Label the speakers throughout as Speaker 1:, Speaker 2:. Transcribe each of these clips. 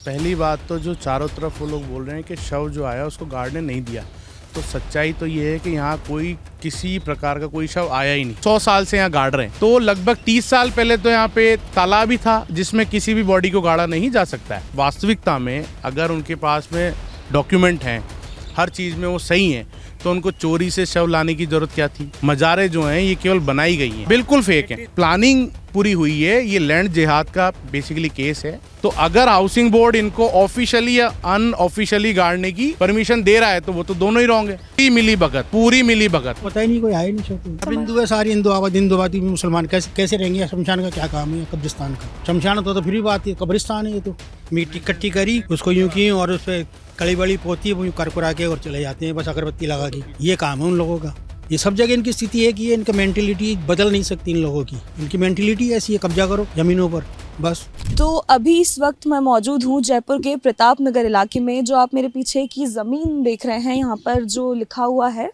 Speaker 1: पहली बात तो जो चारों तरफ वो लोग बोल रहे हैं कि शव जो आया उसको गार्ड ने नहीं दिया, तो सच्चाई तो ये है कि यहाँ कोई किसी प्रकार का कोई शव आया ही नहीं। 100 साल से यहाँ गाड़ रहे हैं, तो लगभग 30 साल पहले तो यहाँ पे तालाब ही था जिसमें किसी भी बॉडी को गाड़ा नहीं जा सकता है। वास्तविकता में अगर उनके पास में डॉक्यूमेंट हैं, हर चीज़ में वो सही हैं, तो उनको चोरी से शव लाने की जरूरत क्या थी। मजारे जो हैं ये केवल बनाई गई हैं, बिल्कुल फेक है। प्लानिंग पूरी हुई है। ये लैंड जिहाद का बेसिकली केस है। तो अगर हाउसिंग बोर्ड इनको ऑफिशियली या अनऑफिशियली गाड़ने की परमिशन दे रहा है तो वो तो दोनों ही रॉन्ग है। पूरी मिली भगत
Speaker 2: पता ही नहीं, कोई आया नहीं सकता। अब हिंदू है, सारी हिंदुवादी मुसलमान कैसे रहेंगे। शमशान का क्या काम है, कब्रिस्तान का। शमशान तो फिर भी बात है, कब्रिस्तान है ये तो। मिट्टी इकट्ठी करी, उसको यूं की और उस पर कड़ी बड़ी पोती वो यूं कर के और चले जाते हैं, बस अगरबत्ती लगा के। ये काम है उन लोगों का। ये सब जगह इनकी स्थिति है कि ये इनका मेंटेलिटी बदल नहीं सकती इन लोगों की। इनकी मेंटेलिटी ऐसी है, कब्जा करो जमीनों पर बस।
Speaker 3: तो अभी इस वक्त मैं मौजूद हूँ जयपुर के प्रताप नगर इलाके में। जो आप मेरे पीछे की ज़मीन देख रहे हैं, यहाँ पर जो लिखा हुआ है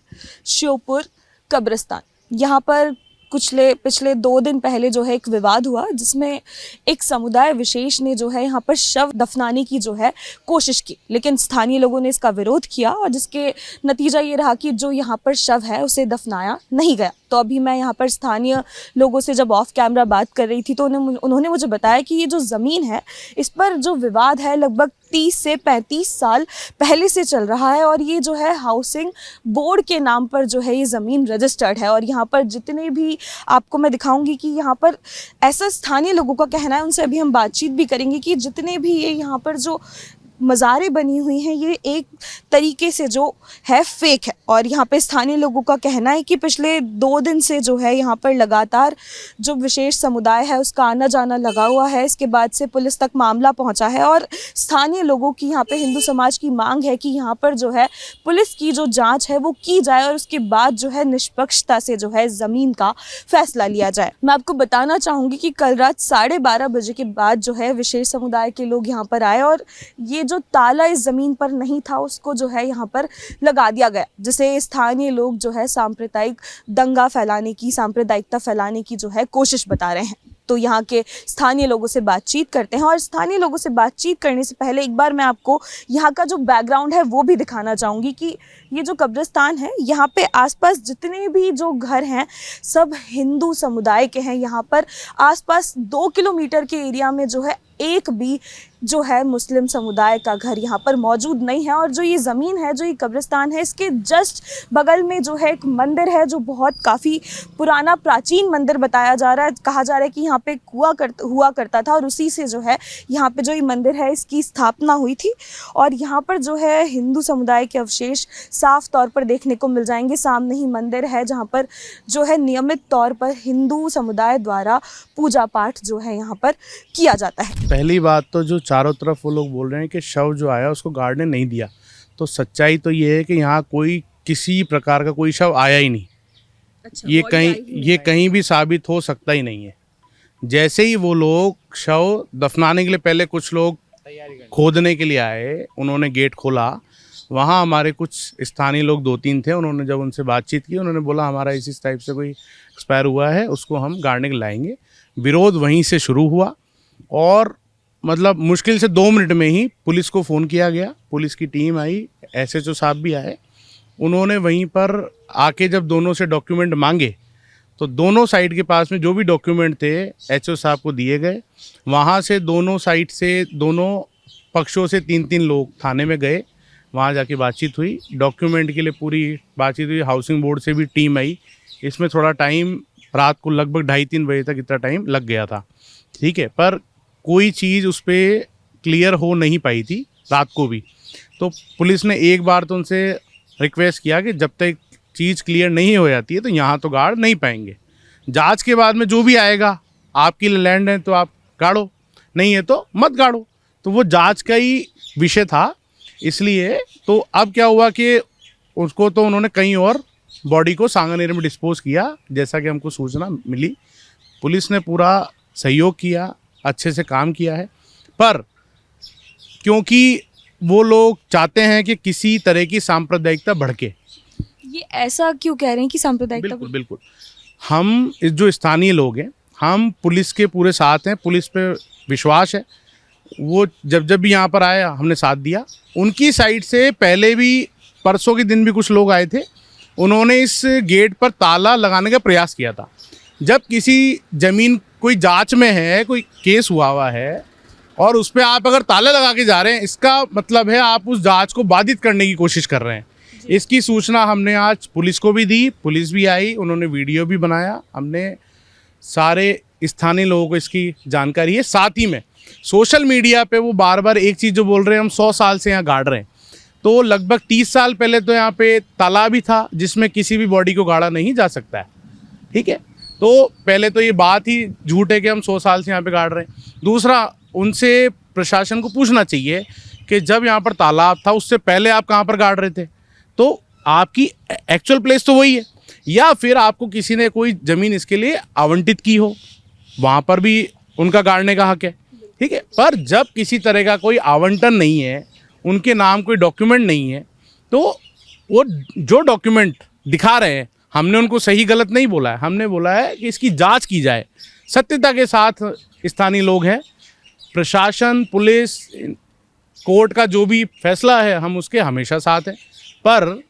Speaker 3: श्योपुर कब्रिस्तान। यहाँ पर पिछले 2 दिन पहले जो है एक विवाद हुआ, जिसमें एक समुदाय विशेष ने जो है यहाँ पर शव दफनाने की जो है कोशिश की, लेकिन स्थानीय लोगों ने इसका विरोध किया और जिसके नतीजा ये रहा कि जो यहाँ पर शव है उसे दफनाया नहीं गया। तो अभी मैं यहाँ पर स्थानीय लोगों से जब ऑफ कैमरा बात कर रही थी तो उन्होंने मुझे बताया कि ये जो ज़मीन है, इस पर जो विवाद है लगभग 30 से 35 साल पहले से चल रहा है और ये जो है हाउसिंग बोर्ड के नाम पर जो है ये ज़मीन रजिस्टर्ड है। और यहाँ पर जितने भी आपको मैं दिखाऊंगी कि यहाँ पर ऐसा स्थानीय लोगों का कहना है, उनसे अभी हम बातचीत भी करेंगे कि जितने भी ये यहाँ पर जो मज़ारें बनी हुई हैं ये एक तरीके से जो है फेक है। और यहाँ पे स्थानीय लोगों का कहना है कि पिछले 2 दिन से जो है यहाँ पर लगातार जो विशेष समुदाय है उसका आना जाना लगा हुआ है। इसके बाद से पुलिस तक मामला पहुँचा है और स्थानीय लोगों की यहाँ पे हिंदू समाज की मांग है कि यहाँ पर जो है पुलिस की जो जाँच है वो की जाए और उसके बाद जो है निष्पक्षता से जो है ज़मीन का फैसला लिया जाए। मैं आपको बताना चाहूँगी कि कल रात 12:30 बजे के बाद जो है विशेष समुदाय के लोग यहाँ पर आए और ये जो ताला इस ज़मीन पर नहीं था उसको जो है यहाँ पर लगा दिया गया, जिसे स्थानीय लोग जो है सांप्रदायिक दंगा फैलाने की, सांप्रदायिकता फैलाने की जो है कोशिश बता रहे हैं। तो यहाँ के स्थानीय लोगों से बातचीत करते हैं और स्थानीय लोगों से बातचीत करने से पहले एक बार मैं आपको यहाँ का जो बैकग्राउंड है वो भी दिखाना चाहूँगी कि ये जो कब्रिस्तान है, यहाँ पे आसपास जितने भी जो घर हैं सब हिंदू समुदाय के हैं। यहाँ पर आसपास 2 किलोमीटर के एरिया में जो है एक भी जो है मुस्लिम समुदाय का घर यहाँ पर मौजूद नहीं है। और जो ये ज़मीन है, जो ये कब्रिस्तान है, इसके जस्ट बगल में जो है एक मंदिर है जो बहुत काफ़ी पुराना प्राचीन मंदिर बताया जा रहा है। कहा जा रहा है कि यहाँ पे हुआ करता था और उसी से जो है यहाँ पे जो ये मंदिर है इसकी स्थापना हुई थी। और यहाँ पर जो है हिंदू समुदाय के अवशेष साफ तौर पर देखने को मिल जाएंगे। सामने ही मंदिर है जहाँ पर जो है नियमित तौर पर हिंदू समुदाय द्वारा पूजा पाठ जो है यहाँ पर किया जाता है।
Speaker 1: पहली बात तो जो चारों तरफ वो लोग बोल रहे हैं कि शव जो आया उसको गार्ड ने नहीं दिया, तो सच्चाई तो ये है कि यहाँ कोई किसी प्रकार का कोई शव आया ही नहीं।
Speaker 3: अच्छा,
Speaker 1: ये कहीं भी साबित हो सकता ही नहीं है। जैसे ही वो लोग शव दफनाने के लिए पहले कुछ लोग खोदने के लिए आए, उन्होंने गेट खोला, वहाँ हमारे कुछ स्थानीय लोग 2-3 थे। उन्होंने जब उनसे बातचीत की, उन्होंने बोला हमारा इस टाइप से कोई एक्सपायर हुआ है, उसको हम गाड़ने के लाएंगे। विरोध वहीं से शुरू हुआ और मतलब मुश्किल से 2 मिनट में ही पुलिस को फ़ोन किया गया। पुलिस की टीम आई, SHO साहब भी आए। उन्होंने वहीं पर आके जब दोनों से डॉक्यूमेंट मांगे तो दोनों साइड के पास में जो भी डॉक्यूमेंट थे HO साहब को दिए गए। वहाँ से दोनों साइड से, दोनों पक्षों से 3-3 लोग थाने में गए, वहाँ जाके बातचीत हुई। डॉक्यूमेंट के लिए पूरी बातचीत हुई। हाउसिंग बोर्ड से भी टीम आई। इसमें थोड़ा टाइम, रात को लगभग 2:30-3 बजे तक इतना टाइम लग गया था, ठीक है, पर कोई चीज़ उस पर क्लियर हो नहीं पाई थी रात को भी। तो पुलिस ने एक बार तो उनसे रिक्वेस्ट किया कि जब तक चीज़ क्लियर नहीं हो जाती है तो यहाँ तो गाड़ नहीं पाएंगे। जांच के बाद में जो भी आएगा, आपकी लैंड है तो आप गाड़ो, नहीं है तो मत गाड़ो। तो वो जांच का ही विषय था। इसलिए तो अब क्या हुआ कि उसको तो उन्होंने कहीं और बॉडी को सांगानेर में डिस्पोज किया, जैसा कि हमको सूचना मिली। पुलिस ने पूरा सहयोग किया, अच्छे से काम किया है, पर क्योंकि वो लोग चाहते हैं कि किसी तरह की सांप्रदायिकता भड़के।
Speaker 3: ये ऐसा क्यों कह रहे हैं कि सांप्रदायिकता?
Speaker 1: बिल्कुल हम जो स्थानीय लोग हैं, हम पुलिस के पूरे साथ हैं, पुलिस पे विश्वास है। वो जब जब भी यहाँ पर आए हमने साथ दिया। उनकी साइड से पहले भी परसों के दिन भी कुछ लोग आए थे, उन्होंने इस गेट पर ताला लगाने का प्रयास किया था। जब किसी ज़मीन कोई जांच में है, कोई केस हुआ है और उस पर आप अगर ताला लगा के जा रहे हैं, इसका मतलब है आप उस जांच को बाधित करने की कोशिश कर रहे हैं। इसकी सूचना हमने आज पुलिस को भी दी, पुलिस भी आई, उन्होंने वीडियो भी बनाया, हमने सारे स्थानीय लोगों को इसकी जानकारी है। साथ ही में सोशल मीडिया पे वो बार बार एक चीज़ जो बोल रहे हैं, हम 100 साल से यहाँ गाड़ रहे हैं, तो लगभग 30 साल पहले तो यहाँ पे तालाब भी था जिसमें किसी भी बॉडी को गाड़ा नहीं जा सकता है। ठीक है, तो पहले तो ये बात ही झूठ है कि हम 100 साल से यहाँ पे गाड़ रहे हैं। दूसरा, उनसे प्रशासन को पूछना चाहिए कि जब यहाँ पर तालाब था उससे पहले आप कहाँ पर गाड़ रहे थे, तो आपकी एक्चुअल प्लेस तो वही है, या फिर आपको किसी ने कोई ज़मीन इसके लिए आवंटित की हो, वहाँ पर भी उनका गाड़ने का हक है। ठीक है, पर जब किसी तरह का कोई आवंटन नहीं है, उनके नाम कोई डॉक्यूमेंट नहीं है, तो वो जो डॉक्यूमेंट दिखा रहे हैं, हमने उनको सही गलत नहीं बोला है, हमने बोला है कि इसकी जांच की जाए। सत्यता के साथ स्थानीय लोग हैं, प्रशासन, पुलिस, कोर्ट का जो भी फैसला है हम उसके हमेशा साथ हैं, पर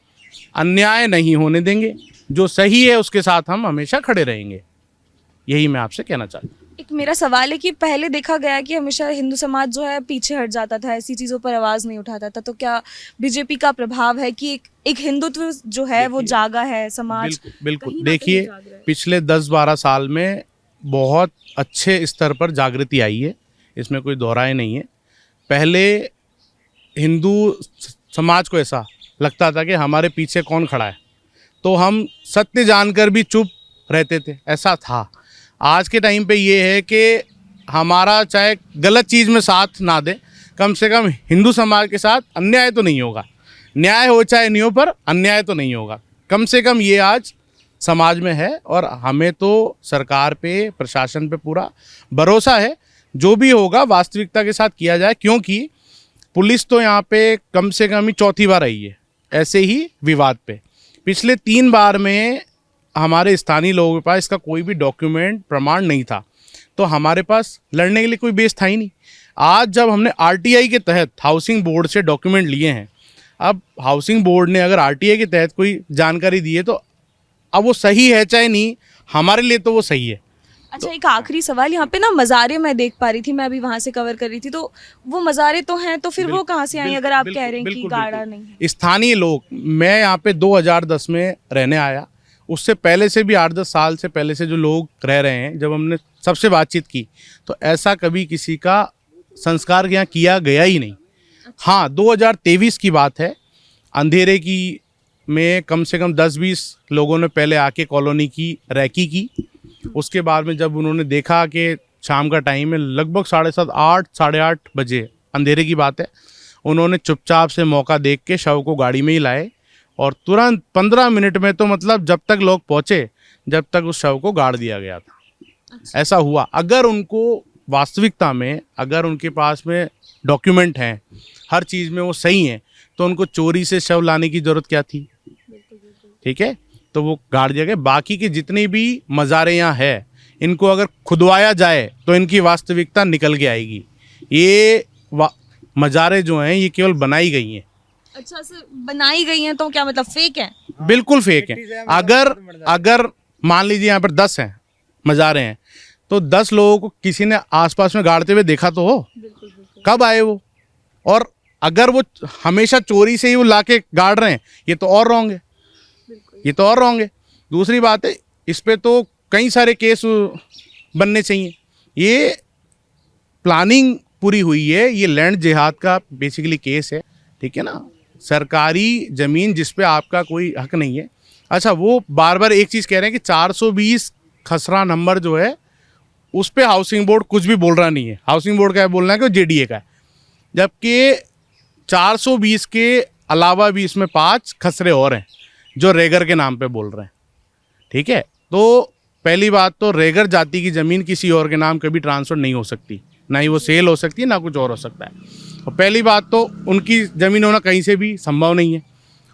Speaker 1: अन्याय नहीं होने देंगे। जो सही है उसके साथ हम हमेशा खड़े रहेंगे। यही मैं आपसे कहना चाहता हूँ।
Speaker 3: एक मेरा सवाल है कि पहले देखा गया कि हमेशा हिंदू समाज जो है पीछे हट जाता था, ऐसी चीज़ों पर आवाज़ नहीं उठाता था, तो क्या बीजेपी का प्रभाव है कि एक हिंदुत्व जो है वो जागा है समाज?
Speaker 1: बिल्कुल देखिए, पिछले 10-12 साल में बहुत अच्छे स्तर पर जागृति आई है, इसमें कोई दोहराए नहीं है। पहले हिंदू समाज को ऐसा लगता था कि हमारे पीछे कौन खड़ा है, तो हम सत्य जानकर भी चुप रहते थे, ऐसा था। आज के टाइम पे ये है कि हमारा चाहे गलत चीज़ में साथ ना दे, कम से कम हिंदू समाज के साथ अन्याय तो नहीं होगा। न्याय हो चाहे नहीं हो, पर अन्याय तो नहीं होगा, कम से कम ये आज समाज में है। और हमें तो सरकार पे, प्रशासन पे पूरा भरोसा है, जो भी होगा वास्तविकता के साथ किया जाए, क्योंकि पुलिस तो यहाँ पे कम से कम ही चौथी बार आई है ऐसे ही विवाद पे। पिछले 3 बार में हमारे स्थानीय लोगों के पास इसका कोई भी डॉक्यूमेंट, प्रमाण नहीं था, तो हमारे पास लड़ने के लिए कोई बेस था ही नहीं। आज जब हमने आरटीआई के तहत हाउसिंग बोर्ड से डॉक्यूमेंट लिए हैं, अब हाउसिंग बोर्ड ने अगर आरटीआई के तहत कोई जानकारी दी है, तो अब वो सही है चाहे नहीं, हमारे लिए तो वो सही है।
Speaker 3: अच्छा, एक आखिरी सवाल, यहाँ पे ना मज़ारे मैं देख पा रही थी, मैं अभी वहाँ से कवर कर रही थी, तो वो मज़ारे तो हैं, तो फिर वो कहाँ से आई अगर आप कह रहे हैं कि गाड़ा नहीं है?
Speaker 1: स्थानीय लोग, मैं यहाँ पे 2010 में रहने आया, उससे पहले से भी 8-10 साल से पहले से जो लोग रह रहे हैं, जब हमने सबसे बातचीत की तो ऐसा कभी किसी का संस्कार यहाँ किया गया ही नहीं। हाँ, 2023 की बात है, अंधेरे की में कम से कम 10-20 लोगों ने पहले आके कॉलोनी की रैकी की। उसके बाद में जब उन्होंने देखा कि शाम का टाइम है, लगभग 7:30, 8, 8:30 बजे, अंधेरे की बात है, उन्होंने चुपचाप से मौका देख के शव को गाड़ी में ही लाए और तुरंत 15 मिनट में, तो मतलब जब तक लोग पहुँचे, जब तक उस शव को गाड़ दिया गया था। अच्छा। ऐसा हुआ। अगर उनको वास्तविकता में, अगर उनके पास में डॉक्यूमेंट हैं, हर चीज़ में वो सही हैं, तो उनको चोरी से शव लाने की ज़रूरत क्या थी? ठीक है, तो वो गाड़ दिया गया। बाकी की जितनी भी मज़ारें यहाँ है, इनको अगर खुदवाया जाए तो इनकी वास्तविकता निकल के आएगी। ये मज़ारें जो हैं ये केवल बनाई गई हैं।
Speaker 3: अच्छा सर, बनाई गई हैं तो क्या मतलब फेक है?
Speaker 1: बिल्कुल फेक है। अगर मान लीजिए यहाँ पर 10 हैं मज़ारें हैं, तो 10 लोगों को किसी ने आसपास में गाड़ते हुए देखा तो हो? कब आए वो? और अगर वो हमेशा चोरी से ही वो लाके गाड़ रहे हैं, ये तो और रॉन्ग है, ये तो और रॉन्ग है। दूसरी बात है, इस पे तो कई सारे केस बनने चाहिए। ये प्लानिंग पूरी हुई है, ये लैंड जिहाद का बेसिकली केस है, ठीक है ना, सरकारी ज़मीन जिस पे आपका कोई हक नहीं है। अच्छा, वो बार बार एक चीज़ कह रहे हैं कि 420 खसरा नंबर जो है उस पे हाउसिंग बोर्ड कुछ भी बोल रहा नहीं है। हाउसिंग बोर्ड का है बोलना है कि जेडीए का है, जबकि 420 के अलावा भी इसमें 5 खसरे और हैं जो रेगर के नाम पे बोल रहे हैं। ठीक है, तो पहली बात तो रेगर जाति की ज़मीन किसी और के नाम कभी ट्रांसफ़र नहीं हो सकती, ना ही वो सेल हो सकती है, ना कुछ और हो सकता है। और पहली बात तो उनकी ज़मीन होना कहीं से भी संभव नहीं है।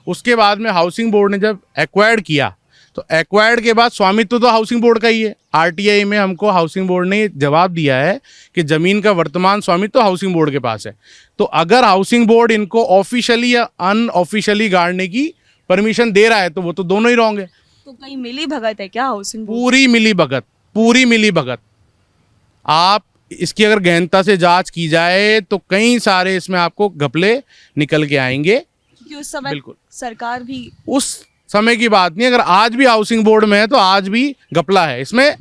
Speaker 1: उसके बाद में हाउसिंग बोर्ड ने जब एक्वायर्ड किया तो एक्वायर्ड के बाद स्वामित्व तो हाउसिंग बोर्ड का ही है। आरटीआई में हमको हाउसिंग बोर्ड ने जवाब दिया है कि ज़मीन का वर्तमान स्वामित्व तो हाउसिंग बोर्ड के पास है। तो अगर हाउसिंग बोर्ड इनको ऑफिशियली या अनऑफिशियली गाड़ने की परमिशन दे रहा है तो वो तो दोनों ही रॉन्ग है।
Speaker 3: तो कहीं मिली भगत है क्या हाउसिंग बोर्ड?
Speaker 1: पूरी मिली भगत। आप इसकी अगर गहनता से जांच की जाए तो कई सारे इसमें आपको घपले निकल के आएंगे।
Speaker 3: क्योंकि उस समय
Speaker 1: बिल्कुल
Speaker 3: सरकार भी
Speaker 1: उस समय की बात नहीं, अगर आज भी हाउसिंग बोर्ड में है तो आज भी घपला है। इसमें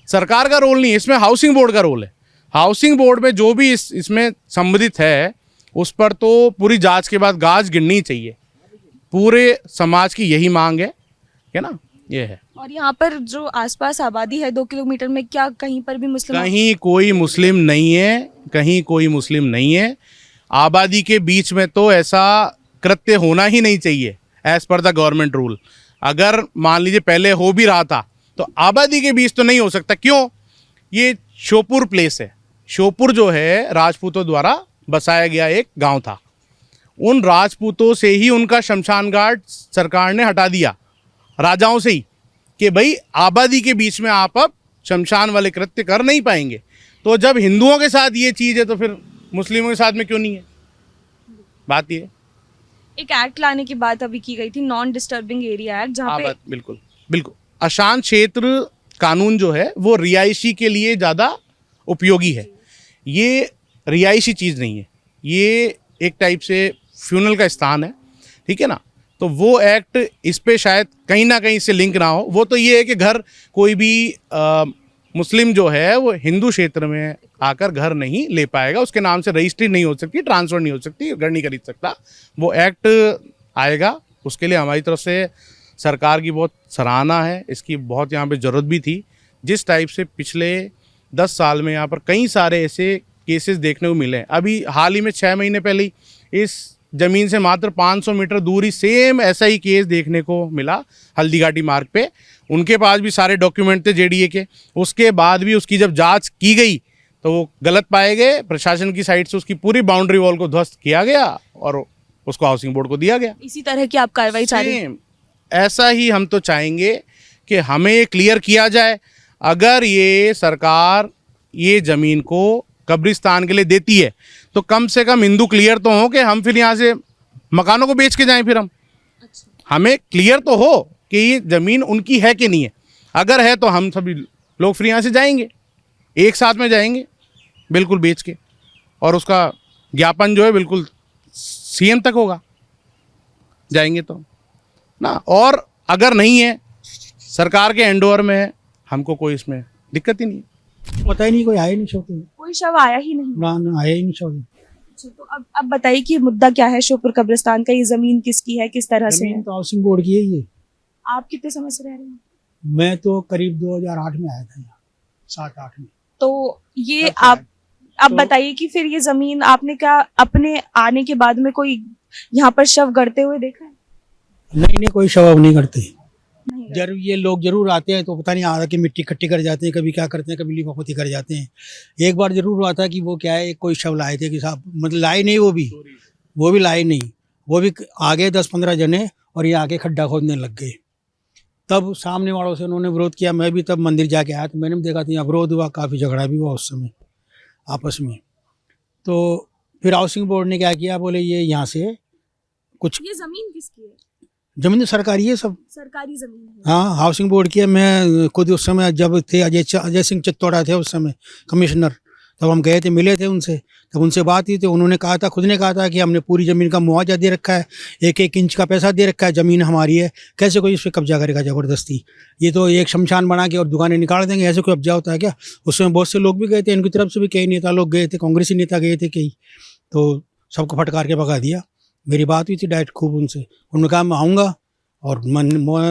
Speaker 1: सरकार का रोल नहीं है, इसमें हाउसिंग बोर्ड का रोल है। हाउसिंग बोर्ड में जो भी इसमें संबंधित है उस पर तो पूरी जांच के बाद गाज गिरनी चाहिए। पूरे समाज की यही मांग है ना, ये है।
Speaker 3: और यहाँ पर जो आसपास आबादी है 2 किलोमीटर में, क्या कहीं पर भी मुस्लिम?
Speaker 1: कहीं कोई मुस्लिम नहीं है, कहीं कोई मुस्लिम नहीं है। आबादी के बीच में तो ऐसा कृत्य होना ही नहीं चाहिए as per the government rule. अगर मान लीजिए पहले हो भी रहा था तो आबादी के बीच तो नहीं हो सकता। क्यों? ये श्योपुर प्लेस है। श्योपुर जो है राजपूतों द्वारा बसाया गया एक गांव था। उन राजपूतों से ही उनका शमशान घाट सरकार ने हटा दिया, राजाओं से ही, कि भाई आबादी के बीच में आप अब शमशान वाले कृत्य कर नहीं पाएंगे। तो जब हिंदुओं के साथ ये चीज़ है तो फिर मुस्लिमों के साथ में क्यों नहीं है? बात ये।
Speaker 3: एक एक्ट लाने की बात अभी की गई थी, नॉन डिस्टर्बिंग एरिया एक्ट, जहाँ पे
Speaker 1: बिल्कुल बिल्कुल अशांत क्षेत्र कानून जो है वो रिहायशी के लिए ज़्यादा उपयोगी है। ये रिहायशी चीज़ नहीं है, ये एक टाइप से फ्यूनल का स्थान है, ठीक है ना। तो वो एक्ट इस पे शायद कहीं ना कहीं से लिंक ना हो। वो तो ये है कि घर कोई भी मुस्लिम जो है वो हिंदू क्षेत्र में आकर घर नहीं ले पाएगा, उसके नाम से रजिस्ट्री नहीं हो सकती, ट्रांसफ़र नहीं हो सकती, घर नहीं खरीद सकता। वो एक्ट आएगा, उसके लिए हमारी तरफ से सरकार की बहुत सराहना है। इसकी बहुत यहाँ पे ज़रूरत भी थी। जिस टाइप से पिछले 10 साल में यहाँ पर कई सारे ऐसे केसेस देखने को मिले हैं। अभी हाल ही में 6 महीने पहले ही इस ज़मीन से मात्र 500 मीटर दूर ही सेम ऐसा ही केस देखने को मिला हल्दीघाटी मार्ग पे। उनके पास भी सारे डॉक्यूमेंट थे जेडीए के, उसके बाद भी उसकी जब जांच की गई तो वो गलत पाए गए। प्रशासन की साइड से उसकी पूरी बाउंड्री वॉल को ध्वस्त किया गया और उसको हाउसिंग बोर्ड को दिया गया।
Speaker 3: इसी तरह की आप कार्रवाई चाह रहे हैं?
Speaker 1: सेम ऐसा ही हम तो चाहेंगे कि हमें ये क्लियर किया जाए। अगर ये सरकार ये ज़मीन को कब्रिस्तान के लिए देती है तो कम से कम हिंदू क्लियर तो हो कि हम फिर यहाँ से मकानों को बेच के जाएं। फिर हम हमें क्लियर तो हो कि ये ज़मीन उनकी है कि नहीं है। अगर है तो हम सभी लोग फिर यहाँ से जाएंगे, एक साथ में जाएंगे बिल्कुल बेच के, और उसका ज्ञापन जो है बिल्कुल सीएम तक होगा, जाएंगे तो ना। और अगर नहीं है, सरकार के हैंडओवर में है, हमको कोई इसमें दिक्कत ही नहीं है।
Speaker 2: पता ही नहीं, कोई आया ही नहीं शव,
Speaker 3: कोई शव आया ही नहीं।
Speaker 2: ना आया ही नहीं शव।
Speaker 3: अच्छा, तो अब बताइए कि मुद्दा क्या है श्योपुर कब्रिस्तान का? ये जमीन किसकी है, किस तरह से है?
Speaker 2: जमीन तो हाउसिंग बोर्ड की है ये।
Speaker 3: आप कितने समय से रह रहे हैं?
Speaker 2: मैं तो करीब 2008 में आया था यहाँ, 7-8 में।
Speaker 3: तो ये आप बताइए कि फिर ये जमीन आपने क्या अपने आने के बाद में कोई यहाँ पर शव गड़ते हुए देखा है?
Speaker 2: नहीं, कोई शव अब नहीं करते।
Speaker 3: नहीं।
Speaker 2: जरूर ये लोग जरूर आते हैं तो पता नहीं आधा की मिट्टी इकट्ठी कर जाते हैं, कभी क्या करते हैं, कभी लिपापोती कर जाते हैं। एक बार जरूर हुआ था कि वो क्या है, कोई शव लाए थे कि साहब, मतलब लाए नहीं, वो भी लाए नहीं, वो भी आगे 10-15 जने और ये आके खड्डा खोदने लग गए। तब सामने वालों से उन्होंने विरोध किया। मैं भी तब मंदिर जाके आया तो मैंने भी देखा था यहाँ विरोध हुआ, काफ़ी झगड़ा भी हुआ उस समय आपस में। तो फिर हाउसिंग बोर्ड ने क्या किया, बोले ये यहाँ से कुछ,
Speaker 3: ये जमीन किसकी है?
Speaker 2: जमीन तो सरकारी है, सब
Speaker 3: सरकारी जमीन है।
Speaker 2: हाँ, हाउसिंग बोर्ड की है। मैं खुद उस समय जब थे अजय सिंह चित्तौड़ा थे उस समय कमिश्नर, तब हम गए थे, मिले थे उनसे, तब उनसे बात हुई थी। उन्होंने कहा था, खुद ने कहा था कि हमने पूरी ज़मीन का मुआवजा दे रखा है, 1-1 इंच का पैसा दे रखा है, ज़मीन हमारी है, कैसे कोई इस पर कब्जा करेगा ज़बरदस्ती? ये तो एक शमशान बना के और दुकानें निकाल देंगे, ऐसे कोई कब्जा होता है क्या? उस समय बहुत से लोग भी गए थे, इनकी तरफ से भी कई नेता लोग गए थे, कांग्रेसी नेता गए थे कई, तो सबको फटकार के भगा दिया। मेरी बात हुई थी डायरेक्ट खूब उनसे, उन्होंने कहा मैं आऊँगा और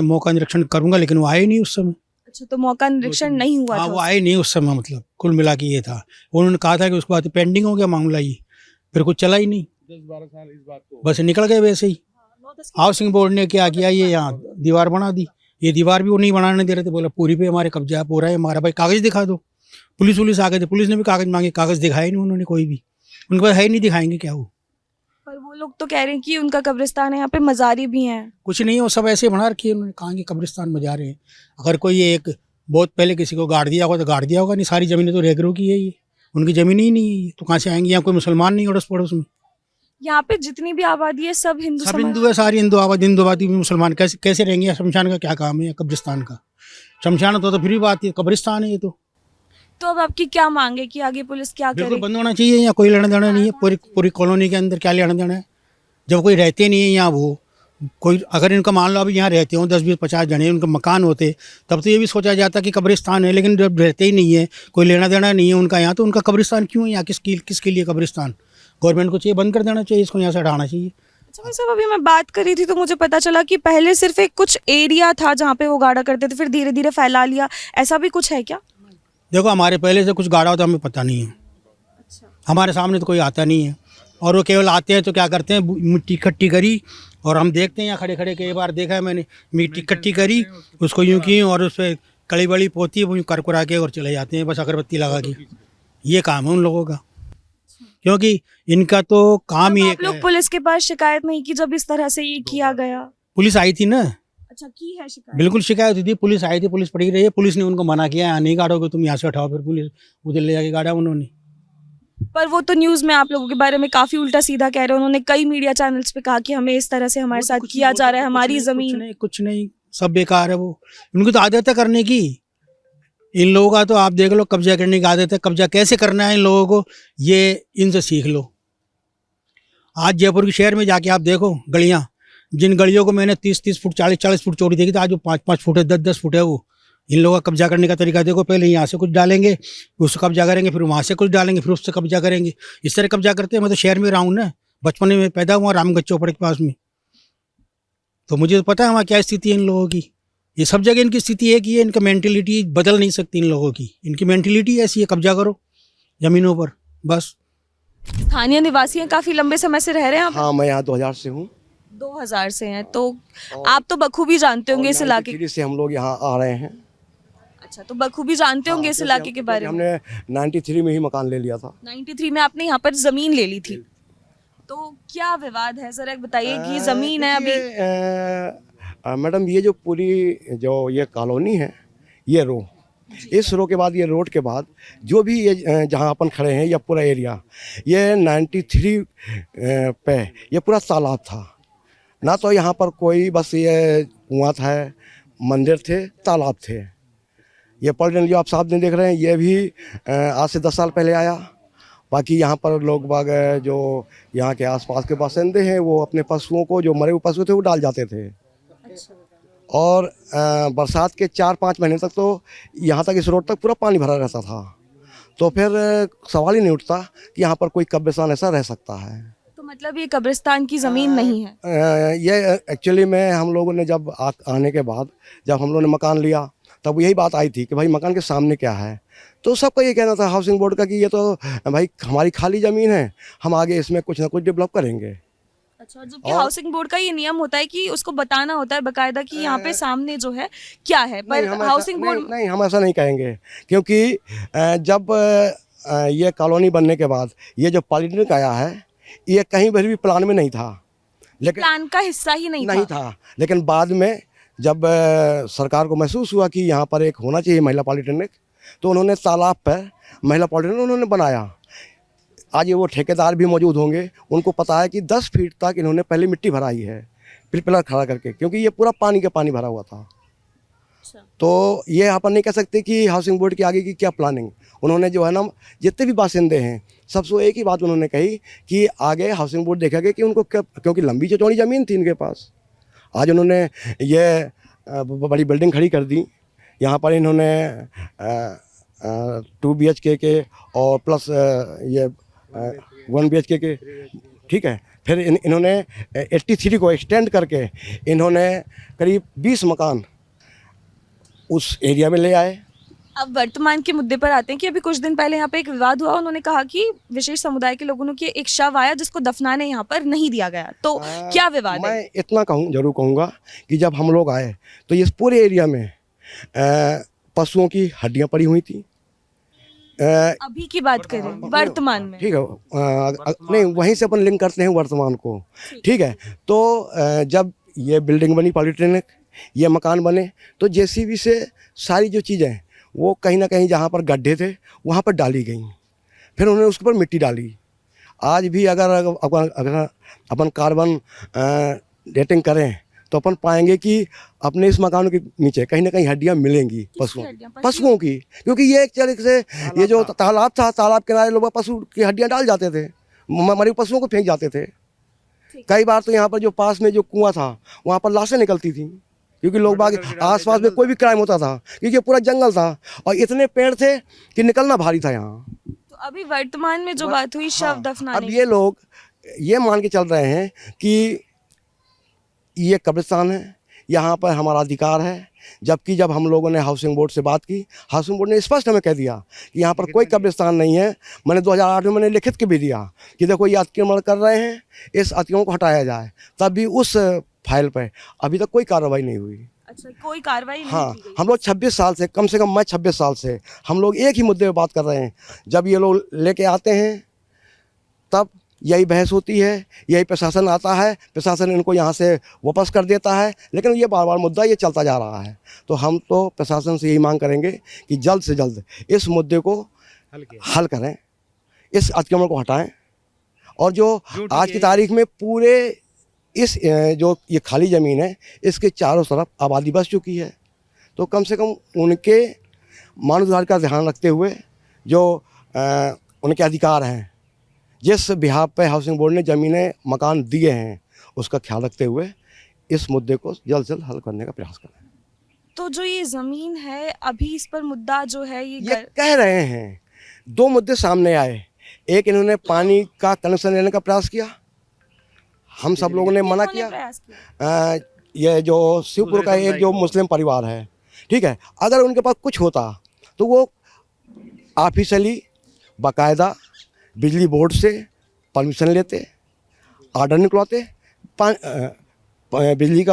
Speaker 2: मौका निरीक्षण करूँगा, लेकिन वो आए नहीं उस समय।
Speaker 3: अच्छा, तो मौका निरीक्षण नहीं हुआ
Speaker 2: हाँ,
Speaker 3: था?
Speaker 2: वो आए नहीं उस समय, मतलब कुल मिला के ये था। उन्होंने कहा था कि उसके बाद पेंडिंग हो गया मामला, ये फिर कुछ चला ही नहीं,
Speaker 1: 10-12 साल इस बात को
Speaker 2: बस निकल गए वैसे ही। हाउसिंग बोर्ड ने क्या किया, ये यहाँ दीवार बना दी। ये दीवार भी वो नहीं बनाने दे रहे थे, बोला पूरी पे हमारे कब्जा है, पूरा है हमारा, भाई कागज़ दिखा दो। पुलिस आ गए थे, पुलिस ने भी कागज़ मांगे, कागज़ दिखाए नहीं उन्होंने कोई भी, उनके पास है ही नहीं, दिखाएंगे क्या वो?
Speaker 3: पर वो वो लोग तो कह रहे हैं कि उनका कब्रिस्तान है, यहाँ पे मज़ारी भी हैं।
Speaker 2: कुछ नहीं, वो सब ऐसे बना रखी है उन्होंने, कहाँ की कब्रिस्तान में जा रहे हैं। अगर कोई एक बहुत पहले किसी को गाड़ दिया होगा तो गाड़ दिया होगा, नहीं सारी ज़मीनें तो रेगरों की है, ये उनकी ज़मीन ही नहीं है ये, तो कहाँ से आएंगी? यहाँ कोई मुसलमान नहीं अड़ोस पड़ोस में,
Speaker 3: यहाँ पे जितनी भी आबादी है सब हिंदू
Speaker 2: सब
Speaker 3: समाज।
Speaker 2: हिंदू है, सारी हिंदू आबादी भी मुसलमान, कैसे कैसे रहेंगे? शमशान का क्या काम है कब्रिस्तान का? शमशान तो फिर भी बात है, कब्रिस्तान है ये
Speaker 3: तो अब आपकी क्या मांग है कि आगे पुलिस क्या
Speaker 2: बिल्कुल
Speaker 3: करे?
Speaker 2: बंद होना चाहिए। यहाँ कोई लेना देना नहीं है, पूरी कॉलोनी के अंदर क्या लेना देना है? जब कोई रहते नहीं है यहाँ, वो कोई अगर इनका मान लो अभी यहाँ रहते हो 10-20-50 जने, उनका मकान होते तब तो ये भी सोचा जाता कि कब्रिस्तान है, लेकिन जब रहते ही नहीं है, कोई लेना देना नहीं है उनका यहाँ, तो उनका कब्रिस्तान क्यों है यहाँ? किसके लिए कब्रिस्तान? गवर्नमेंट को चाहिए बंद कर देना चाहिए, इसको यहाँ से हटाना चाहिए।
Speaker 3: अच्छा भाई साहब, अभी मैं बात कर रही थी तो मुझे पता चला कि पहले सिर्फ एक कुछ एरिया था जहाँ पे वो गाड़ा करते थे, फिर धीरे धीरे फैला लिया, ऐसा भी कुछ है क्या?
Speaker 2: देखो हमारे पहले से कुछ गाड़ा होता हमें पता नहीं है, हमारे सामने तो कोई आता नहीं है, और वो केवल आते हैं तो क्या करते हैं, मिट्टी इकट्ठी करी, और हम देखते हैं यहाँ खड़े खड़े, कई बार देखा है मैंने, मिट्टी इकट्ठी करी, उसको यूँ की और उस पर कड़ी बड़ी पोती है, वो यूँ करकुरा के और चले जाते हैं बस अगरबत्ती लगा के। ये काम है उन लोगों का, क्योंकि इनका तो काम ही
Speaker 3: आप लोग
Speaker 2: है।
Speaker 3: पुलिस के पास शिकायत नहीं की जब इस तरह से ये किया गया?
Speaker 2: पुलिस आई थी ना,
Speaker 3: अच्छा, की है शिकायत?
Speaker 2: बिल्कुल शिकायत हुई थी, पुलिस आई थी, पुलिस पड़ी रही है, पुलिस ने उनको मना किया, यहाँ नहीं गाड़ोगे तुम, यहाँ से उठाओ, फिर पुलिस उधर ले जाके गाड़ा उन्होंने।
Speaker 3: पर वो तो न्यूज में आप लोगों के बारे में काफी उल्टा सीधा कह रहे हैं, उन्होंने कई मीडिया चैनल्स पे कहा कि हमें इस तरह से हमारे साथ किया जा रहा है, हमारी जमीन।
Speaker 2: कुछ नहीं, सब बेकार है। वो उनको तो आदत है करने की, इन लोगों का तो आप देख लो, कब्जा करने की आदत है। कब्जा कैसे करना है इन लोगों को, ये इनसे सीख लो। आज जयपुर के शहर में जाके आप देखो गलियाँ, जिन गलियों को मैंने 30-30 फुट 40-40 फुट चौड़ी देखी थी, आज वो 5-5 फुट है, 10-10 फुट है। वो इन लोगों का कब्जा करने का तरीका देखो, पहले यहाँ से कुछ डालेंगे, उससे कब्जा करेंगे, फिर वहाँ से कुछ डालेंगे, फिर उससे कब्जा करेंगे, इस तरह कब्जा करते हैं। मैं तो शहर में रहा हूँ ना, बचपन में पैदा हुआ रामगढ़ चौपड़ के पास में, तो मुझे तो पता है वहाँ क्या स्थिति है इन लोगों की। ये सब जगह इनकी स्थिति है कि ये इनका मेंटेलिटी बदल नहीं सकती इन लोगों की, इनकी मेंटेलिटी ऐसी है, कब्जा करो ज़मीनों पर बस।
Speaker 3: स्थानीय निवासी हैं, काफी लंबे समय से रह रहे हैं आप?
Speaker 4: हाँ, मैं यहाँ 2000 से हूँ।
Speaker 3: 2000 से हैं, तो आप तो बखूबी जानते होंगे इस इलाके।
Speaker 4: 93 से हम लोग यहाँ आ रहे हैं।
Speaker 3: अच्छा, तो बखूबी जानते होंगे इस इलाके के बारे में।
Speaker 4: हमने 93 में ही मकान ले लिया था।
Speaker 3: 93 में आपने यहाँ पर जमीन ले ली थी, तो क्या विवाद है जरा बताइए कि जमीन है अभी।
Speaker 4: मैडम, ये जो पूरी जो ये कॉलोनी है, ये रो, इस रो के बाद, ये रोड के बाद जो भी ये जहाँ अपन खड़े हैं, ये पूरा एरिया, ये 93 पे ये पूरा तालाब था ना, तो यहाँ पर कोई बस ये कुआं था, मंदिर थे, तालाब थे। ये पॉलिटिन जो आप सामने देख रहे हैं, ये भी आज से 10 साल पहले आया। बाकी यहाँ पर लोग बाग जो यहाँ के आसपास के बासिंदे हैं, वो अपने पशुओं को, जो मरे हुए पशु थे, वो डाल जाते थे। और बरसात के 4-5 महीने तक तो यहाँ तक, इस रोड तक पूरा पानी भरा रहता था। तो फिर सवाल ही नहीं उठता कि यहाँ पर कोई कब्रिस्तान ऐसा रह सकता है।
Speaker 3: तो मतलब ये कब्रिस्तान की जमीन नहीं है?
Speaker 4: ये एक्चुअली में हम लोगों ने जब आने के बाद, जब हम लोगों ने मकान लिया, तब यही बात आई थी कि भाई मकान के सामने क्या है। तो सबका ये कहना था हाउसिंग बोर्ड का कि ये तो भाई हमारी खाली ज़मीन है, हम आगे इसमें कुछ ना कुछ डेवलप करेंगे।
Speaker 3: अच्छा, जबकि हाउसिंग बोर्ड का ये नियम होता है कि उसको बताना होता है बकायदा कि यहाँ पे सामने जो है क्या है, पर हाउसिंग बोर्ड
Speaker 4: नहीं, हम ऐसा नहीं कहेंगे, क्योंकि जब ये कॉलोनी बनने के बाद ये जो पॉलिटेक्निक आया है, ये कहीं पर भी प्लान में नहीं था, लेकिन
Speaker 3: प्लान का हिस्सा ही नहीं
Speaker 4: था। लेकिन बाद में जब सरकार को महसूस हुआ कि यहाँ पर एक होना चाहिए महिला पॉलिटेक्निक, तो उन्होंने तालाब पर महिला पॉलिटेक्निक उन्होंने बनाया। आज ये वो ठेकेदार भी मौजूद होंगे, उनको पता है कि 10 फीट तक इन्होंने पहले मिट्टी भराई है, पिलर खड़ा करके, क्योंकि ये पूरा पानी के पानी भरा हुआ था। तो ये अपन नहीं कह सकते कि हाउसिंग बोर्ड के आगे की क्या प्लानिंग। उन्होंने जो है ना, जितने भी बासिंदे हैं, सबसे एक ही बात उन्होंने कही कि आगे हाउसिंग बोर्ड देखेगा कि उनको क्योंकि लंबी चौड़ी ज़मीन थी इनके पास। आज उन्होंने ये बड़ी बिल्डिंग खड़ी कर दी। यहाँ पर इन्होंने 2 BHK के और प्लस ये 1 BHK के, ठीक है। फिर इन्होंने 83 को एक्सटेंड करके इन्होंने करीब 20 मकान उस एरिया में ले आए।
Speaker 3: अब वर्तमान के मुद्दे पर आते हैं कि अभी कुछ दिन पहले यहाँ पे एक विवाद हुआ, उन्होंने कहा कि विशेष समुदाय के लोगों ने कि एक शव आया जिसको दफनाने यहाँ पर नहीं दिया गया, तो क्या विवाद है?
Speaker 4: मैं इतना जरूर कहूँगा कि जब हम लोग आए तो इस पूरे एरिया में पशुओं की हड्डियाँ पड़ी हुई थी,
Speaker 3: अभी की बात करें वर्तमान में।
Speaker 4: ठीक है, नहीं वहीं से अपन लिंक करते हैं वर्तमान को। ठीक है, तो जब ये बिल्डिंग बनी पॉलिटेक्निक, ये मकान बने, तो जेसीबी से सारी जो चीज़ें हैं वो कहीं ना कहीं जहाँ पर गड्ढे थे वहाँ पर डाली गई, फिर उन्होंने उसके ऊपर मिट्टी डाली। आज भी अगर अपन कार्बन डेटिंग करें तो अपन पाएंगे कि अपने इस मकानों के नीचे कहीं ना कहीं हड्डियां मिलेंगी पशुओं की, क्योंकि ये एक तरीके से ये जो तालाब था, तालाब किनारे लोग पशु की हड्डियां डाल जाते थे, मरे पशुओं को फेंक जाते थे। कई बार तो यहाँ पर जो पास में जो कुआं था वहाँ पर लाशें निकलती थी, क्योंकि लोग बाग आसपास में कोई भी क्राइम होता था, क्योंकि पूरा जंगल था और इतने पेड़ थे कि निकलना भारी था यहाँ।
Speaker 3: तो अभी वर्तमान में जो बात हुई शव दफनाने
Speaker 4: अब ये लोग ये मान के चल रहे हैं कि ये कब्रिस्तान है, यहाँ पर हमारा अधिकार है, जबकि जब हम लोगों ने हाउसिंग बोर्ड से बात की, हाउसिंग बोर्ड ने स्पष्ट हमें कह दिया कि यहाँ पर कोई कब्रिस्तान नहीं है। मैंने 2008 में मैंने लिखित के भी दिया कि देखो ये अतिक्रमण कर रहे हैं, इस अतिक्रमण को हटाया जाए, तब भी उस फाइल पर अभी तक कोई कार्रवाई नहीं हुई।
Speaker 3: अच्छा, कोई कार्रवाई नहीं
Speaker 4: हाँ,
Speaker 3: की गई।
Speaker 4: हम लोग 26 साल से, कम से कम मैं 26 साल से हम लोग एक ही मुद्दे पर बात कर रहे हैं। जब ये लोग लेके आते हैं तब यही बहस होती है, यही प्रशासन आता है, प्रशासन इनको यहाँ से वापस कर देता है, लेकिन ये बार बार मुद्दा ये चलता जा रहा है। तो हम तो प्रशासन से यही मांग करेंगे कि जल्द से जल्द इस मुद्दे को हल करें, इस अतिक्रमण को हटाएं, और जो आज की तारीख में पूरे इस जो ये खाली ज़मीन है इसके चारों तरफ आबादी बस चुकी है, तो कम से कम उनके मानवाधिकार का ध्यान रखते हुए जो उनके अधिकार हैं, जिस बिहार पे हाउसिंग बोर्ड ने ज़मीनें मकान दिए हैं, उसका ख्याल रखते हुए इस मुद्दे को जल्द से जल्द हल करने का प्रयास करें।
Speaker 3: तो जो ये जमीन है अभी इस पर मुद्दा जो है
Speaker 4: ये कह रहे हैं, दो मुद्दे सामने आए। एक, इन्होंने पानी का कनेक्शन लेने का प्रयास किया, हम सब लोगों ने मना किया। ये जो शिवपुर का एक जो मुस्लिम परिवार है, ठीक है, अगर उनके पास कुछ होता तो वो ऑफिशियली बाकायदा बिजली बोर्ड से परमिशन लेते, ऑर्डर निकलवाते, बिजली का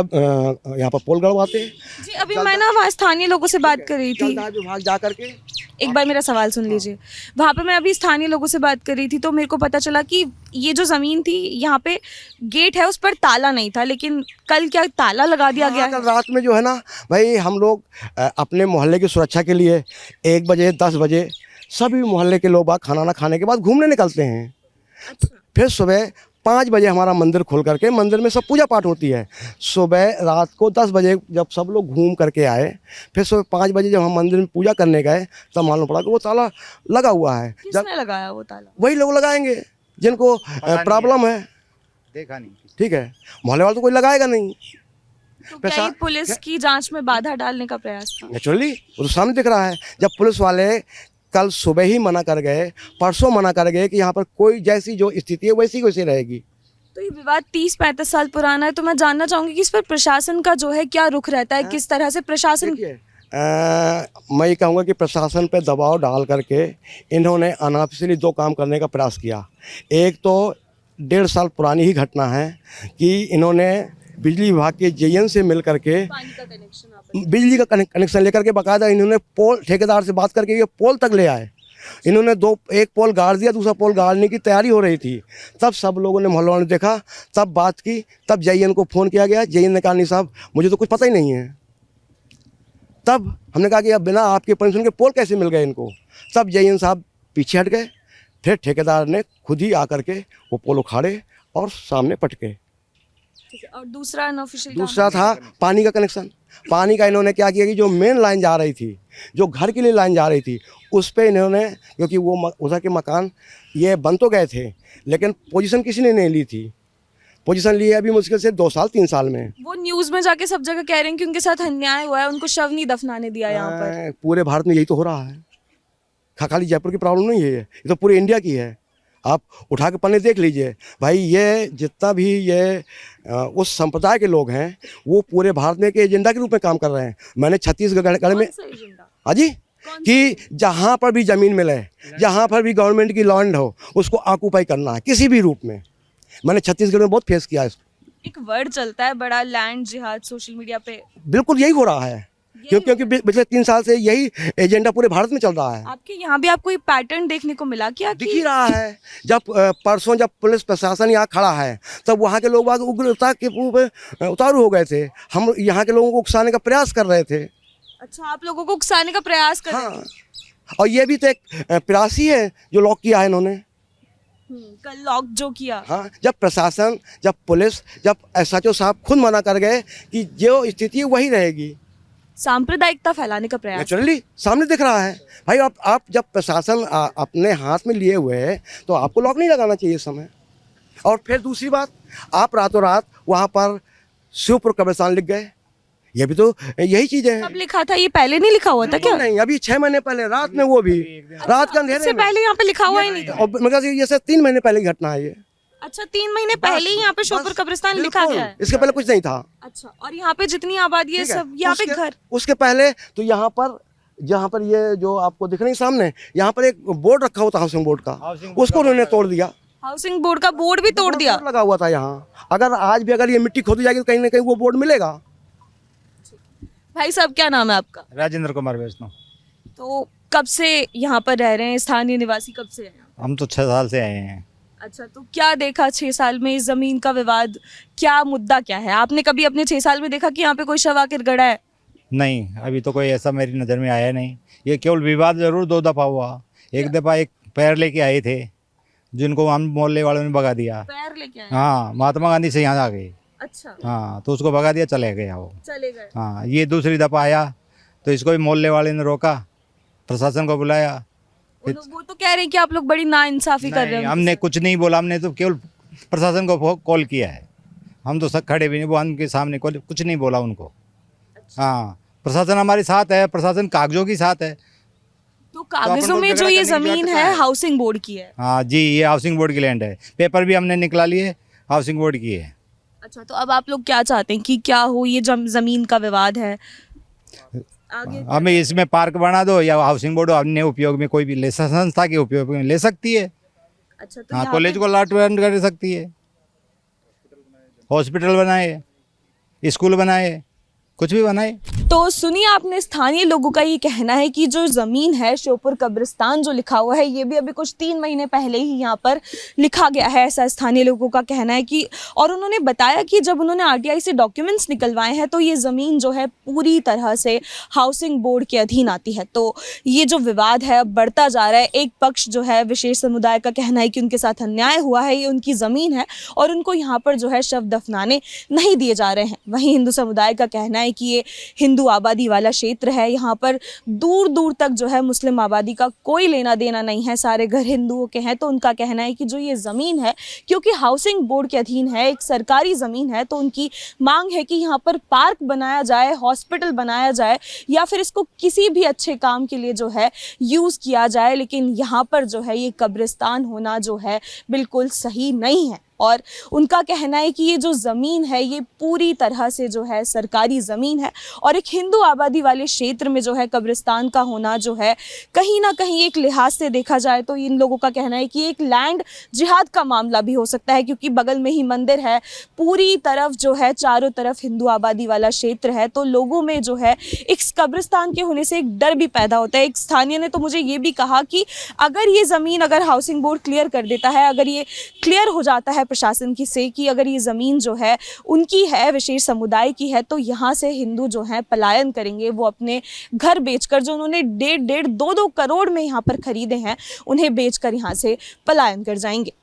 Speaker 4: यहाँ पर पोल गड़वाते।
Speaker 3: जी, अभी मैं ना वहाँ स्थानीय लोगों से बात कर रही थी,
Speaker 4: विभाग जा करके
Speaker 3: एक बार मेरा सवाल सुन लीजिए। वहाँ पे मैं अभी स्थानीय लोगों से बात कर रही थी, तो मेरे को पता चला कि ये जो ज़मीन थी यहाँ पे गेट है, उस पर ताला नहीं था, लेकिन कल क्या ताला लगा दिया गया है?
Speaker 4: कल रात में जो है ना भाई, हम लोग अपने मोहल्ले की सुरक्षा के लिए 1 बजे 10 बजे सभी मोहल्ले के लोग खाना ना खाने के बाद घूमने निकलते हैं।
Speaker 3: अच्छा।
Speaker 4: फिर सुबह 5 बजे हमारा मंदिर खोल करके मंदिर में सब पूजा पाठ होती है। सुबह रात को 10 बजे जब सब लोग घूम करके आए, फिर सुबह 5 बजे जब हम मंदिर में पूजा करने गए, तब मालूम पड़ा कि वो ताला लगा हुआ है।
Speaker 3: किसने लगाया वो ताला?
Speaker 4: वही लोग लगाएंगे जिनको प्रॉब्लम है,
Speaker 5: देखा नहीं,
Speaker 4: ठीक है, मोहल्ले वाले तो कोई लगाएगा नहीं।
Speaker 3: तो क्या ये पुलिस की जांच में बाधा डालने का प्रयास था?
Speaker 4: नेचुरली वो तो सामने दिख रहा है। जब पुलिस वाले कल सुबह ही मना कर गए, परसों मना कर गए कि यहाँ पर कोई जैसी जो स्थिति है वैसी वैसी रहेगी।
Speaker 3: तो ये विवाद 30-35 साल पुराना है, तो मैं जानना चाहूंगी कि इस पर प्रशासन का जो है क्या रुख रहता है, किस तरह से प्रशासन?
Speaker 4: मैं ये कहूँगा कि प्रशासन पे दबाव डाल करके इन्होंने अनऑफिशियली 2 काम करने का प्रयास किया। एक तो 1.5 साल पुरानी ही घटना है कि इन्होंने बिजली विभाग के जेईएन से मिल करके
Speaker 3: पानी का कनेक्शन
Speaker 4: बिजली का कनेक्शन लेकर के बाकायदा इन्होंने पोल ठेकेदार से बात करके ये पोल तक ले आए। इन्होंने एक पोल गाड़ दिया, दूसरा पोल गाड़ने की तैयारी हो रही थी। तब सब लोगों ने मोहल्ले ने देखा, तब बात की, तब जेईएन को फ़ोन किया गया। जेईएन ने कहा नहीं साहब मुझे तो कुछ पता ही नहीं है। तब हमने कहा कि अब बिना आपके परमिशन के पोल कैसे मिल गए इनको। तब जेईएन साहब पीछे हट गए, फिर ठेकेदार ने खुद ही आकर के वो पोल उखाड़े और सामने पटके।
Speaker 3: और दूसरा
Speaker 4: दूसरा था पानी का कनेक्शन। पानी का इन्होंने क्या किया कि जो मेन लाइन जा रही थी, जो घर के लिए लाइन जा रही थी, उस पे इन्होंने, क्योंकि वो उधर के मकान ये बन तो गए थे, लेकिन पोजीशन किसी ने नहीं ली थी। पोजीशन ली है अभी मुश्किल से 2 साल 3 साल में।
Speaker 3: वो न्यूज़ में जाके सब जगह कह रहे हैं कि उनके साथ अन्याय हुआ है, उनको शव नहीं दफनाने दिया यहाँ पर।
Speaker 4: पूरे भारत में यही तो हो रहा है। खाली जयपुर की प्रॉब्लम नहीं है, ये तो पूरे इंडिया की है। आप उठा के पन्ने देख लीजिए भाई, ये जितना भी ये उस संप्रदाय के लोग हैं वो पूरे भारत में एक एजेंडा के रूप में काम कर रहे हैं। मैंने छत्तीसगढ़ में, हाँ जी, कि जहाँ पर भी ज़मीन मिले, जहाँ पर भी गवर्नमेंट की लैंड हो, उसको ऑक्यूपाई करना है किसी भी रूप में। मैंने छत्तीसगढ़ में बहुत फेस किया है।
Speaker 3: एक वर्ड चलता है बड़ा, लैंड जिहाद, सोशल मीडिया पे।
Speaker 4: बिल्कुल यही हो रहा है, क्योंकि पिछले 3 साल से यही एजेंडा पूरे भारत में चल रहा है।
Speaker 3: आपके यहाँ भी आपको ये पैटर्न देखने को मिला क्या
Speaker 4: दिख ही रहा है। जब परसों जब पुलिस प्रशासन यहाँ खड़ा है तब वहाँ के लोग उग्रता के उतारू हो गए थे। हम यहाँ के लोगों को उकसाने का प्रयास कर रहे थे।
Speaker 3: अच्छा, आप लोगों को उकसाने का प्रयास कर रहे थे।
Speaker 4: हाँ, और ये भी तो एक प्रयास ही है जो लॉक किया है इन्होंने।
Speaker 3: कल लॉक जो किया।
Speaker 4: हाँ, जब प्रशासन, जब पुलिस, जब SHO साहब खुद मना कर गए कि जो स्थिति है वही रहेगी।
Speaker 3: सांप्रदायिकता फैलाने का प्रयास।
Speaker 4: नेचुरली सामने दिख रहा है भाई। आप जब प्रशासन अपने हाथ में लिए हुए है तो आपको लॉक नहीं लगाना चाहिए इस समय। और फिर दूसरी बात, आप रातों रात वहाँ पर शिवपुर कब्रिस्तान लिख गए। ये भी तो यही चीजें
Speaker 3: कब
Speaker 4: हैं।
Speaker 3: लिखा था? ये पहले नहीं लिखा हुआ था क्या?
Speaker 4: नहीं, अभी 6 महीने पहले रात में, वो भी रात का अंधेरे
Speaker 3: इससे
Speaker 4: में।
Speaker 3: पहले यहाँ पे लिखा हुआ ही नहीं था।
Speaker 4: और मगर ये सब 3 महीने पहले की घटना है ये।
Speaker 3: अच्छा, 3 महीने पहले ही यहाँ पे शिवपुर कब्रिस्तान लिखा गया है।
Speaker 4: इसके पहले कुछ नहीं था।
Speaker 3: अच्छा, और यहाँ पे जितनी आबादी है
Speaker 4: ठीक है।
Speaker 3: सब यहाँ पे घर।
Speaker 4: उसके पहले तो यहाँ पर जहाँ पर ये जो आपको दिख रही है सामने, यहाँ पर एक बोर्ड रखा हुआ था हाउसिंग बोर्ड का, उसको उन्होंने तोड़ दिया।
Speaker 3: हाउसिंग बोर्ड का बोर्ड भी तोड़ दिया।
Speaker 4: बोर्ड लगा हुआ था यहाँ। अगर आज भी अगर ये मिट्टी खोदी जाएगी तो कहीं ना कहीं वो बोर्ड मिलेगा।
Speaker 3: भाई साहब, क्या नाम है आपका?
Speaker 5: राजेंद्र कुमार वैष्णव।
Speaker 3: तो कब से यहाँ पर रह रहे हैं? स्थानीय निवासी कब से हैं?
Speaker 5: हम तो 6 साल से आए हैं।
Speaker 3: अच्छा, तो क्या देखा 6 साल में इस जमीन का विवाद? क्या मुद्दा क्या है? आपने कभी अपने 6 साल में देखा कि यहाँ पे कोई शव आकर गड़ा है?
Speaker 5: नहीं, अभी तो कोई ऐसा मेरी नज़र में आया नहीं। ये केवल विवाद जरूर 2 दफ़ा हुआ। एक दफ़ा एक पैर लेके आए थे जिनको हम मोहल्ले वालों ने भगा दिया।
Speaker 3: पैर लेके आए?
Speaker 5: हाँ, महात्मा गांधी से यहाँ आ गए।
Speaker 3: अच्छा,
Speaker 5: हाँ, तो उसको भगा दिया, चले गए वो।
Speaker 3: चले गए।
Speaker 5: हाँ, ये दूसरी दफ़ा आया तो इसको भी मोहल्ले वाले ने रोका, प्रशासन को बुलाया।
Speaker 3: वो तो कह रहे हैं कि आप लोग बड़ी नाइंसाफी कर रहे
Speaker 5: नहीं,
Speaker 3: हो।
Speaker 5: हमने कुछ नहीं बोला। हमने तो केवल प्रशासन को कॉल किया है। हम तो सब खड़े भी नहीं, वो उनके सामने कुछ नहीं बोला उनको। हाँ, प्रशासन हमारे साथ है, प्रशासन कागजों के साथ है।
Speaker 3: तो कागजों में जो ये जमीन है हाउसिंग बोर्ड की है।
Speaker 5: हाँ जी, ये हाउसिंग बोर्ड की लैंड है। पेपर भी हमने निकला लिए, हाउसिंग बोर्ड की है।
Speaker 3: अच्छा, तो अब आप लोग क्या चाहते हैं कि क्या हो? ये जमीन का विवाद है, आगे
Speaker 5: हमें इसमें पार्क बना दो या हाउसिंग बोर्ड अन्य उपयोग में कोई भी संस्था के उपयोग में ले सकती है।
Speaker 3: अच्छा, तो
Speaker 5: हाँ,
Speaker 3: यहाँ
Speaker 5: कॉलेज
Speaker 3: पे-
Speaker 5: को लाट कर सकती है, हॉस्पिटल बनाए, स्कूल बनाए, कुछ भी बनाए।
Speaker 3: तो सुनिए, आपने स्थानीय लोगों का ये कहना है कि जो ज़मीन है शिवपुर कब्रिस्तान जो लिखा हुआ है, ये भी अभी कुछ 3 महीने पहले ही यहाँ पर लिखा गया है, ऐसा स्थानीय लोगों का कहना है कि। और उन्होंने बताया कि जब उन्होंने RTI से डॉक्यूमेंट्स निकलवाए हैं तो ये ज़मीन जो है पूरी तरह से हाउसिंग बोर्ड के अधीन आती है। तो ये जो विवाद है अब बढ़ता जा रहा है। एक पक्ष जो है विशेष समुदाय का कहना है कि उनके साथ अन्याय हुआ है, ये उनकी ज़मीन है और उनको यहाँ पर जो है शव दफनाने नहीं दिए जा रहे हैं। वहीं हिंदू समुदाय का कहना है कि ये हिंदू आबादी वाला क्षेत्र है, यहाँ पर दूर दूर तक जो है मुस्लिम आबादी का कोई लेना देना नहीं है, सारे घर हिंदुओं के हैं। तो उनका कहना है कि जो ये ज़मीन है, क्योंकि हाउसिंग बोर्ड के अधीन है, एक सरकारी ज़मीन है, तो उनकी मांग है कि यहाँ पर पार्क बनाया जाए, हॉस्पिटल बनाया जाए या फिर इसको किसी भी अच्छे काम के लिए जो है यूज़ किया जाए। लेकिन यहाँ पर जो है ये कब्रिस्तान होना जो है बिल्कुल सही नहीं है। और उनका कहना है कि ये जो ज़मीन है ये पूरी तरह से जो है सरकारी ज़मीन है और एक हिंदू आबादी वाले क्षेत्र में जो है कब्रिस्तान का होना जो है कहीं ना कहीं एक लिहाज से देखा जाए तो इन लोगों का कहना है कि एक लैंड जिहाद का मामला भी हो सकता है, क्योंकि बगल में ही मंदिर है, पूरी तरफ जो है चारों तरफ हिंदू आबादी वाला क्षेत्र है। तो लोगों में जो है एक कब्रिस्तान के होने से एक डर भी पैदा होता है। एक स्थानीय ने तो मुझे ये भी कहा कि अगर ये ज़मीन अगर हाउसिंग बोर्ड क्लियर कर देता है, अगर ये क्लियर हो जाता है प्रशासन की से कि अगर ये ज़मीन जो है उनकी है, विशेष समुदाय की है, तो यहाँ से हिंदू जो हैं पलायन करेंगे। वो अपने घर बेचकर, जो उन्होंने 1.5-2 करोड़ में यहाँ पर खरीदे हैं, उन्हें बेचकर यहाँ से पलायन कर जाएंगे।